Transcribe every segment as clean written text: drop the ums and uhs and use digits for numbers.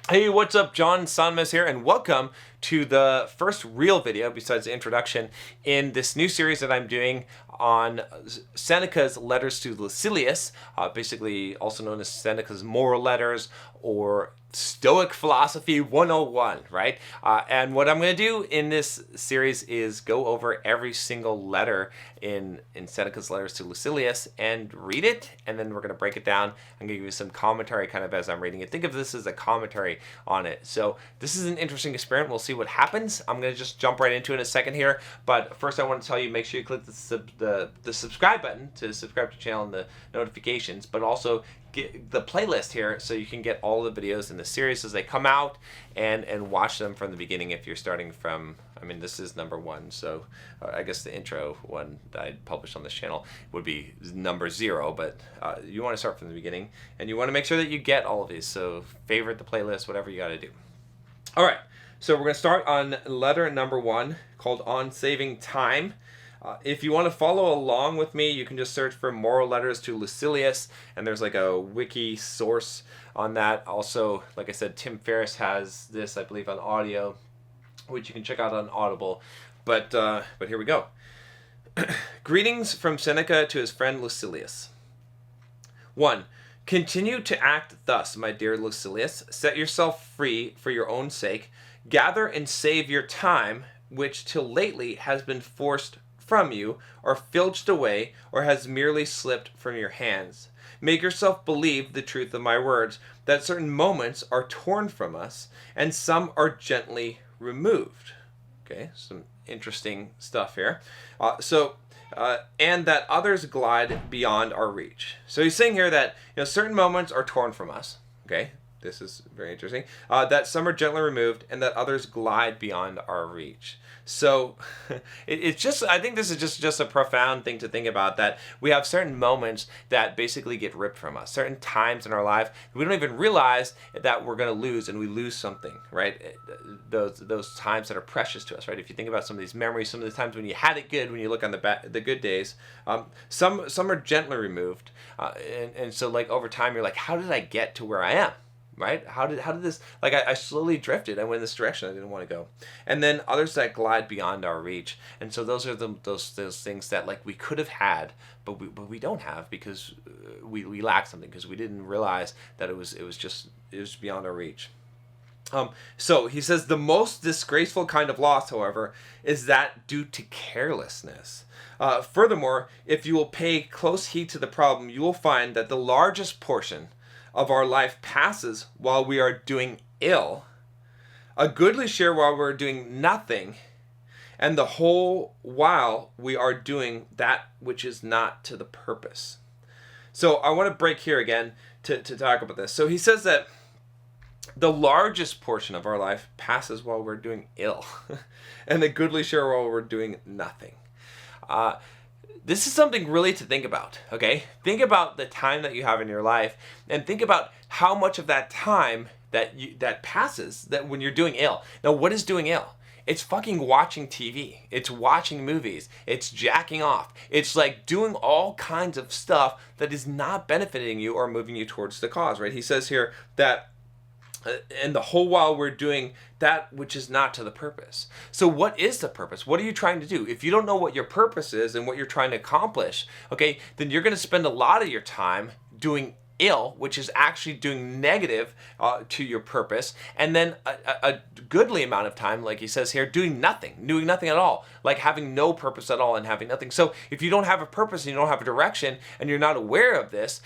Hey, what's up? John Sonmez here, and welcome to the first real video, besides the introduction, in this new series that I'm doing on Seneca's letters to Lucilius, basically also known as Seneca's moral letters or Stoic Philosophy 101, right? And what I'm going to do in this series is go over every single letter in Seneca's letters to Lucilius and read it, and then we're going to break it down. I'm going to give you some commentary kind of as I'm reading it. Think of this as a commentary on it. So this is an interesting experiment. We'll see what happens. I'm going to just jump right into it in a second here, but first I want to tell you, make sure you click the subscribe button to subscribe to the channel and the notifications, but also get the playlist here so you can get all the videos in the series as they come out and watch them from the beginning if you're starting from, I mean, this is number 1, so I guess the intro one that I published on this channel would be number 0, but you want to start from the beginning and you want to make sure that you get all of these, so favorite the playlist, whatever you got to do. All right, so we're going to start on letter number 1 called On Saving Time. If you want to follow along with me, you can just search for Moral Letters to Lucilius, and there's like a wiki source on that. Also, like I said, Tim Ferriss has this, I believe, on audio, which you can check out on Audible. But here we go. Greetings from Seneca to his friend Lucilius. 1. Continue to act thus, my dear Lucilius. Set yourself free for your own sake. Gather and save your time, which till lately has been forced from you, or filched away, or has merely slipped from your hands. Make yourself believe the truth of my words, that certain moments are torn from us, and some are gently removed. Okay, some interesting stuff here. And that others glide beyond our reach. So he's saying here that certain moments are torn from us. Okay, this is very interesting. That some are gently removed, and that others glide beyond our reach. So it's just, I think this is just a profound thing to think about, that we have certain moments that basically get ripped from us, certain times in our life we don't even realize that we're going to lose, and we lose something, right? Those times that are precious to us, right? If you think about some of these memories, some of the times when you had it good, when you look on the good days, some are gently removed, and so like over time you're like, how did I get to where I am? Right? How did this, like, I slowly drifted. I went in this direction I didn't want to go. And then others that glide beyond our reach. And so those are those things that like we could have had, but we don't have because we lack something, because we didn't realize that it was beyond our reach. So he says the most disgraceful kind of loss, however, is that due to carelessness. Furthermore, if you will pay close heed to the problem, you will find that the largest portion of our life passes while we are doing ill, a goodly share while we're doing nothing, and the whole while we are doing that which is not to the purpose. So I want to break here again to talk about this. So he says that the largest portion of our life passes while we're doing ill, and the goodly share while we're doing nothing. This is something really to think about, okay? Think about the time that you have in your life, and think about how much of that time that passes that when you're doing ill. Now, what is doing ill? It's fucking watching TV. It's watching movies. It's jacking off. It's like doing all kinds of stuff that is not benefiting you or moving you towards the cause, right? He says here that and the whole while we're doing that which is not to the purpose. So what is the purpose? What are you trying to do? If you don't know what your purpose is and what you're trying to accomplish, okay, then you're going to spend a lot of your time doing ill, which is actually doing negative to your purpose, and then a goodly amount of time, like he says here, doing nothing at all, like having no purpose at all and having nothing. So if you don't have a purpose and you don't have a direction and you're not aware of this,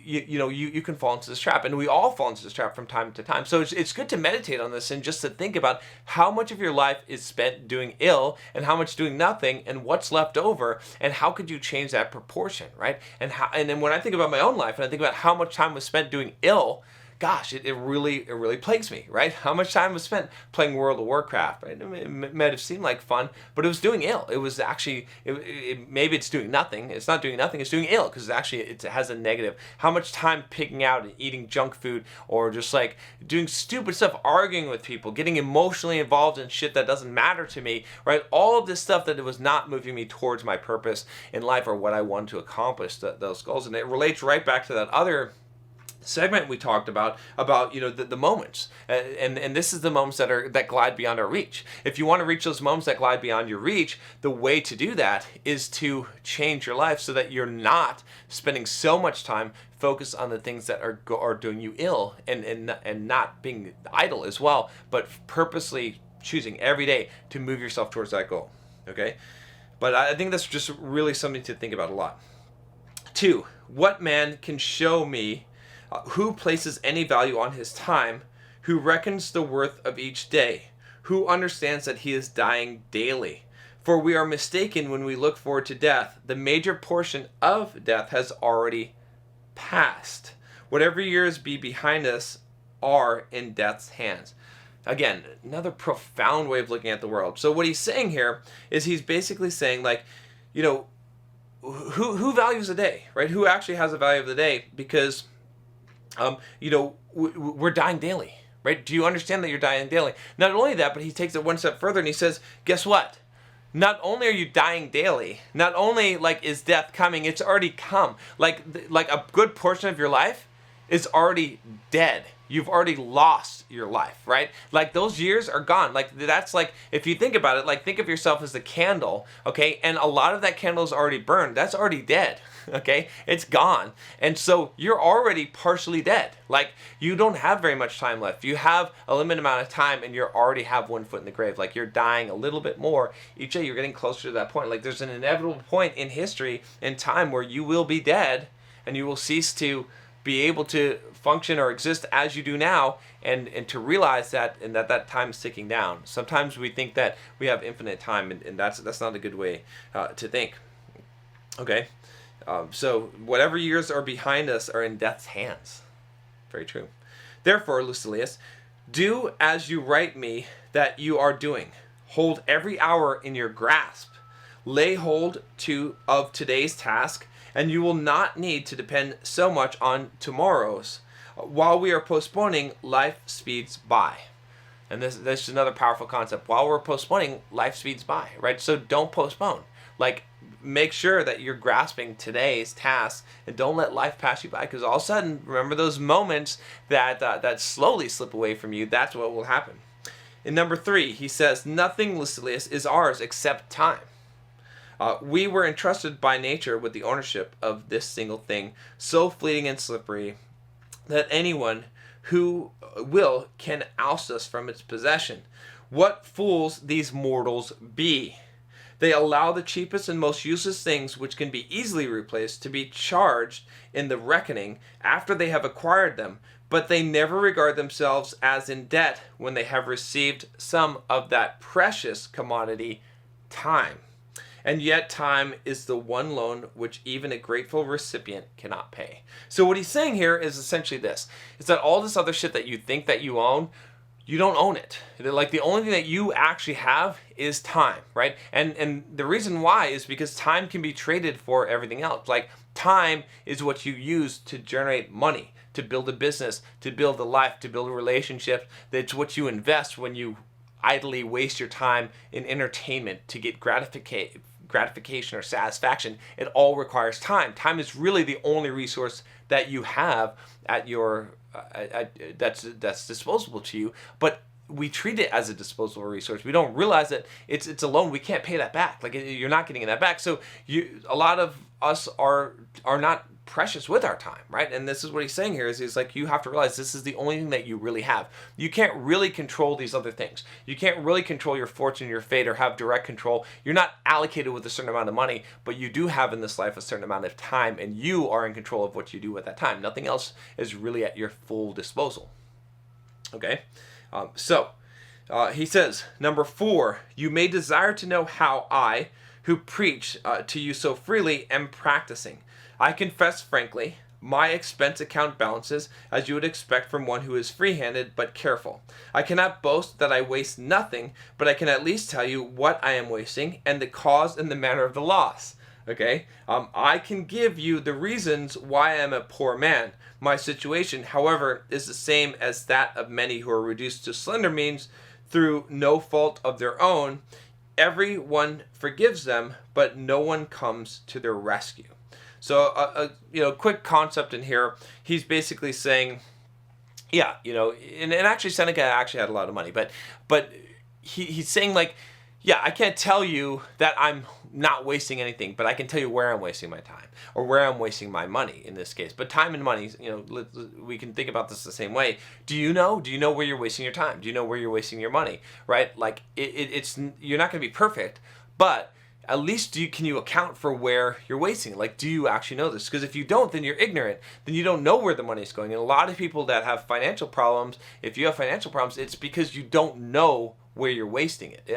you can fall into this trap, and we all fall into this trap from time to time. So it's good to meditate on this and just to think about how much of your life is spent doing ill and how much doing nothing, and what's left over, and how could you change that proportion, right? And then when I think about my own life and I think about how much time was spent doing ill, gosh, it really plagues me, right? How much time was spent playing World of Warcraft, right? It might have seemed like fun, but it was doing ill. It was actually, maybe it's doing nothing. It's not doing nothing, it's doing ill, because actually it has a negative. How much time picking out and eating junk food, or just like doing stupid stuff, arguing with people, getting emotionally involved in shit that doesn't matter to me, right? All of this stuff that it was not moving me towards my purpose in life or what I wanted to accomplish, those goals. And it relates right back to that other segment we talked about the moments, and this is the moments that glide beyond our reach. If you want to reach those moments that glide beyond your reach, the way to do that is to change your life so that you're not spending so much time focused on the things that are doing you ill, and not being idle as well, but purposely choosing every day to move yourself towards that goal. Okay, but I think that's just really something to think about a lot. 2, what man can show me who places any value on his time, who reckons the worth of each day, who understands that he is dying daily? For we are mistaken when we look forward to death. The major portion of death has already passed. Whatever years be behind us are in death's hands. Again, another profound way of looking at the world. So what he's saying here is he's basically saying, like, who values the day, right? Who actually has the value of the day? Because we're dying daily, right? Do you understand that you're dying daily? Not only that, but he takes it one step further and he says, guess what? Not only are you dying daily, not only is death coming, it's already come. Like a good portion of your life is already dead. You've already lost your life, right? Like those years are gone. Like that's like, if you think about it, like think of yourself as the candle, okay? And a lot of that candle is already burned. That's already dead, okay? It's gone. And so you're already partially dead. Like you don't have very much time left. You have a limited amount of time and you already have one foot in the grave. Like you're dying a little bit more. Each day you're getting closer to that point. Like there's an inevitable point in history and time where you will be dead and you will cease to be able to function or exist as you do now, and to realize that, and that time is ticking down. Sometimes we think that we have infinite time, and that's not a good way to think. Okay, so whatever years are behind us are in death's hands. Very true. Therefore, Lucilius, do as you write me that you are doing. Hold every hour in your grasp. Lay hold of today's task, and you will not need to depend so much on tomorrow's. While we are postponing, life speeds by. And this is another powerful concept. While we're postponing, life speeds by, right? So don't postpone. Like, make sure that you're grasping today's task and don't let life pass you by, because all of a sudden, remember those moments that slowly slip away from you. That's what will happen. In number 3, he says, nothing, Lucilius, is ours except time. We were entrusted by nature with the ownership of this single thing, so fleeting and slippery that anyone who will can oust us from its possession. What fools these mortals be! They allow the cheapest and most useless things, which can be easily replaced, to be charged in the reckoning after they have acquired them, but they never regard themselves as in debt when they have received some of that precious commodity, time. And yet time is the one loan which even a grateful recipient cannot pay. So what he's saying here is essentially this. Is that all this other shit that you think that you own, you don't own it. Like the only thing that you actually have is time, right? And the reason why is because time can be traded for everything else. Like time is what you use to generate money, to build a business, to build a life, to build a relationship. That's what you invest when you idly waste your time in entertainment to get gratification or satisfaction. It all requires time. Time is really the only resource that you have at your that's disposable to you, but we treat it as a disposable resource. We don't realize that it's a loan. We can't pay that back. Like you're not getting that back. So a lot of us are not precious with our time, right? And this is what he's saying here is like you have to realize this is the only thing that you really have. You can't really control these other things. You can't really control your fortune, your fate, or have direct control. You're not allocated with a certain amount of money, but you do have in this life a certain amount of time, and you are in control of what you do with that time. Nothing else is really at your full disposal. Okay? He says, number 4, you may desire to know how I, who preach to you so freely, am practicing. I confess frankly, my expense account balances as you would expect from one who is free-handed but careful. I cannot boast that I waste nothing, but I can at least tell you what I am wasting and the cause and the manner of the loss. Okay? I can give you the reasons why I am a poor man. My situation, however, is the same as that of many who are reduced to slender means through no fault of their own. Everyone forgives them, but no one comes to their rescue. So, quick concept in here. He's basically saying, yeah, and actually Seneca actually had a lot of money, but he's saying like, yeah, I can't tell you that I'm not wasting anything, but I can tell you where I'm wasting my time or where I'm wasting my money in this case. But time and money, we can think about this the same way. Do you know where you're wasting your time? Do you know where you're wasting your money? Right? Like it's you're not going to be perfect, but at least can you account for where you're wasting? Like, do you actually know this? Because if you don't, then you're ignorant. Then you don't know where the money's going. And a lot of people that have financial problems, if you have financial problems, it's because you don't know where you're wasting it.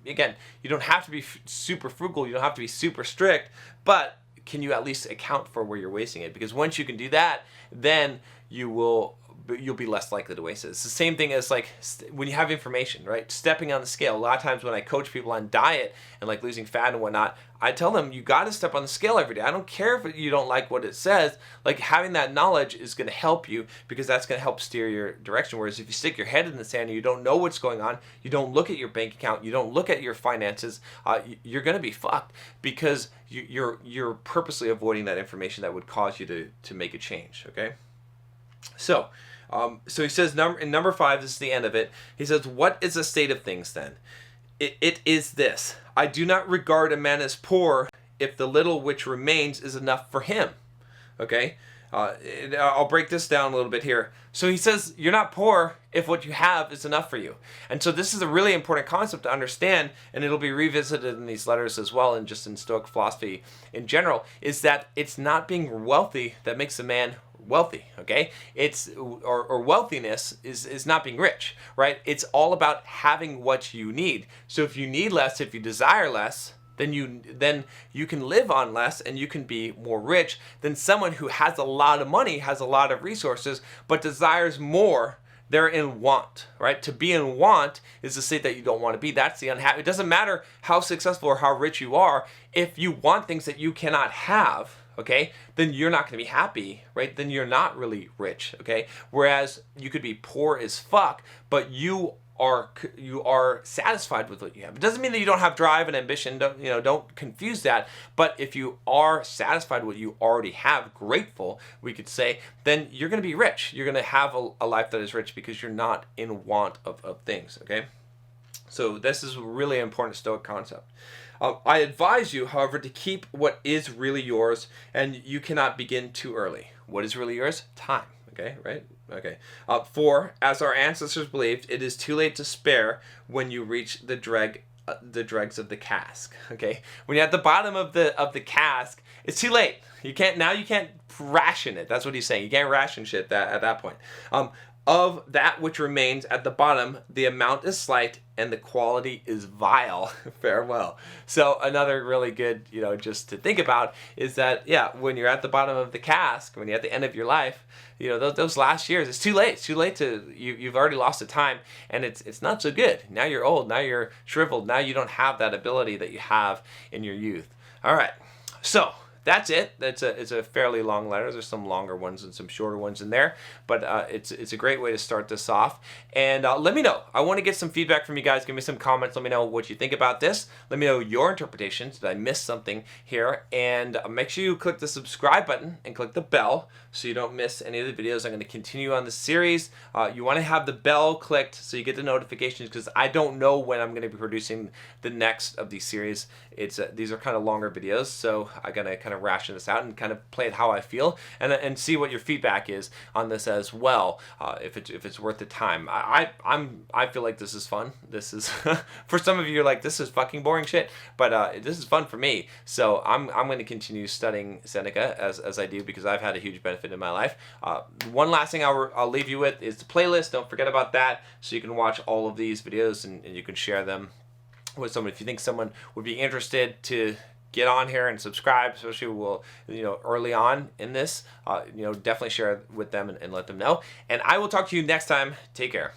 Again, you don't have to be super frugal. You don't have to be super strict. But can you at least account for where you're wasting it? Because once you can do that, then you'll be less likely to waste it. It's the same thing as like when you have information, right? Stepping on the scale. A lot of times when I coach people on diet and like losing fat and whatnot, I tell them you got to step on the scale every day. I don't care if you don't like what it says. Like having that knowledge is going to help you because that's going to help steer your direction. Whereas if you stick your head in the sand and you don't know what's going on, you don't look at your bank account, you don't look at your finances, you're going to be fucked because you're purposely avoiding that information that would cause you to make a change. Okay, so he says in number 5, this is the end of it. He says, what is the state of things then? It is this: I do not regard a man as poor if the little which remains is enough for him. Okay, I'll break this down a little bit here. So he says you're not poor if what you have is enough for you. And so this is a really important concept to understand, and it'll be revisited in these letters as well, and just in Stoic philosophy in general, is that it's not being wealthy that makes a man wealthy. Okay, it's or wealthiness is not being rich, right? It's all about having what you need. So if you need less, if you desire less, then you can live on less and you can be more rich than someone who has a lot of money, has a lot of resources, but desires more. They're in want, right? To be in want is the state that you don't want to be. That's the unhappy. It doesn't matter how successful or how rich you are. If you want things that you cannot have, okay, then you're not going to be happy, right? Then you're not really rich, okay? Whereas you could be poor as fuck, but you are satisfied with what you have. It doesn't mean that you don't have drive and ambition. Don't confuse that. But if you are satisfied with what you already have, grateful, we could say, then you're going to be rich. You're going to have a life that is rich because you're not in want of things, okay? So this is a really important Stoic concept. I advise you, however, to keep what is really yours, and you cannot begin too early. What is really yours? Time. Okay, right? Okay. For, as our ancestors believed, it is too late to spare when you reach the dregs of the cask. Okay, when you're at the bottom of the cask, it's too late. You can't ration it. That's what he's saying. You can't ration shit at that point. Of that which remains at the bottom, the amount is slight and the quality is vile. Farewell. So another really good, just to think about is that, yeah, when you're at the bottom of the cask, when you're at the end of your life, those last years, it's too late. It's too late you've already lost the time, and it's not so good. Now you're old. Now you're shriveled. Now you don't have that ability that you have in your youth. All right. So that's it. It's a fairly long letter. There's some longer ones and some shorter ones in there, but it's a great way to start this off. And let me know. I want to get some feedback from you guys. Give me some comments. Let me know what you think about this. Let me know your interpretations. Did I miss something here? And make sure you click the subscribe button and click the bell so you don't miss any of the videos. I'm going to continue on this series. You want to have the bell clicked so you get the notifications, because I don't know when I'm going to be producing the next of these series. These are kind of longer videos, so I'm going to kind of ration this out and kind of play it how I feel, and see what your feedback is on this as well. If it's worth the time. I feel like this is fun. This is for some of you, you're like, this is fucking boring shit, but this is fun for me. So I'm going to continue studying Seneca as I do, because I've had a huge benefit in my life. One last thing I'll leave you with is the playlist. Don't forget about that, so you can watch all of these videos and you can share them with someone. If you think someone would be interested to get on here and subscribe, especially early on in this, definitely share it with them and let them know. And I will talk to you next time. Take care.